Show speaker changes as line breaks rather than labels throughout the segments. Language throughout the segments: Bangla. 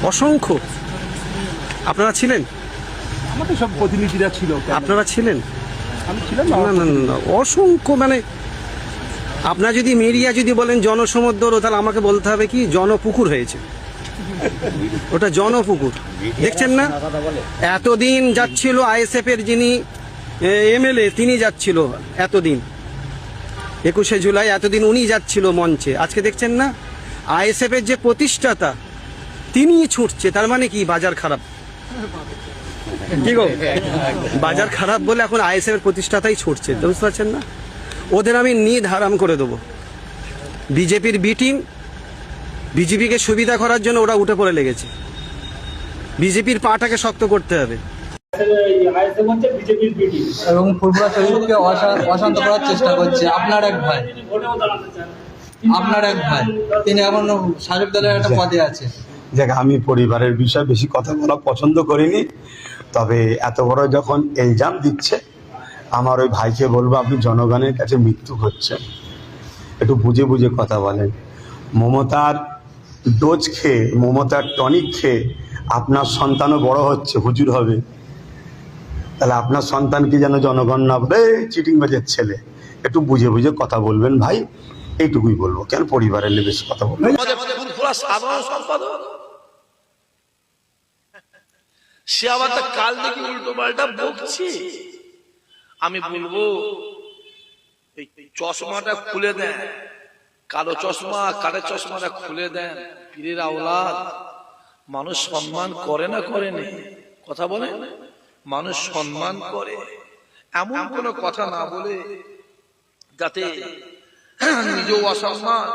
অসংখ্য। আপনারা ছিলেন?
আমাদের সব প্রতিনিধিরা ছিল।
আপনারা ছিলেন?
আমি ছিলাম না।
না না না, অসংখ্য। মানে আপনার যদি মিডিয়া যদি বলেন জনসমুদ্র, তাহলে আমাকে বলতে হবে কি জনপুকুর হয়েছে। ওটা জনপুকুর, দেখছেন না? এতদিন যাচ্ছিল আইএসএফ এর যিনি এমএলএ, তিনি যাচ্ছিল এতদিন, 21শে জুলাই এতদিন উনি যাচ্ছিল মঞ্চে। আজকে দেখছেন না আইএসএফ এর যে প্রতিষ্ঠাতা তিনি ছুটছে। তার মানে কি বাজার খারাপ? কি গো, বাজার খারাপ বলে এখন আইএসএফ এর প্রতিষ্ঠাতাই ছুটছে। বুঝতে পারছেন না? ওদের আমি নিদ হারাম করে দেবো। বিজেপির বি টিম, বিজেপিকে সুবিধা করার জন্য ওরা উঠে পড়ে লেগেছে। বিজেপির পাটাকে শক্ত করতে হবে।
এবং ফুরফুরা শরীফকে অশান্ত করার চেষ্টা করছে। আপনার এক ভাই তিনি এখন শাসক দলের একটা পদে আছে।
দেখ, আমি পরিবারের বিষয়ে বেশি কথা বলা পছন্দ করিনি, তবে এত বড় যখন ইলজাম দিচ্ছে, আমার ওই ভাইকে বলবো আপনি জনগণের কাছে মৃত্যু হচ্ছেন, একটু বুঝে বুঝে কথা বলেন। মমতার ডোজ খেয়ে, মমতার টনিক খেয়ে আপনার সন্তানও বড় হচ্ছে, হুজুর হবে। তাহলে আপনার সন্তানকে যেন জনগণ না বলে চিটিং বাজের ছেলে। একটু বুঝে বুঝে কথা বলবেন ভাই, এইটুকুই বলবো। কেন পরিবারের নিয়ে বেশি কথা বলবেন?
সাধারণ সম্পাদক সে আবার তা কাল দেখি উল্টো পাল্টা বকছে। আমি বলবো এই চশমাটা খুলে দেন, কালো চশমা কালো চশমাটা খুলে দেন। পীরের আওলাদ মানুষ সম্মান করে না করে না? কথা বলে মানুষ সম্মান করে, এমন কোনো কথা না বলে যাতে নিজেও অসম্মান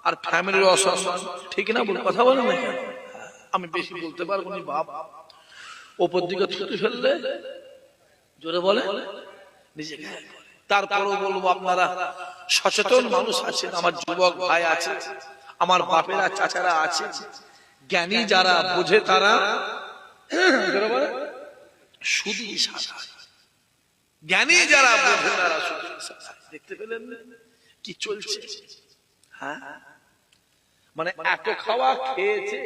আর ফ্যামিলির অসম্মান। ঠিক না? বল, কথা বলে না। আমি বেশি বলতে পারবো না বাপ। ওপর দিকে থুতু ফেললে জোরে বলে নিজে। তারপরও বলবো আপনারা সচেতন মানুষ আছেন, আমার যুবক ভাই আছে, আমার বাপেরা চাচারা আছে, জ্ঞানী যারা বোঝে তারা শুধু জ্ঞানী যারা বোঝে তারা শুধু। দেখতে পেলেন কি চলছে? হ্যাঁ, মানে এত খাওয়া খেয়েছে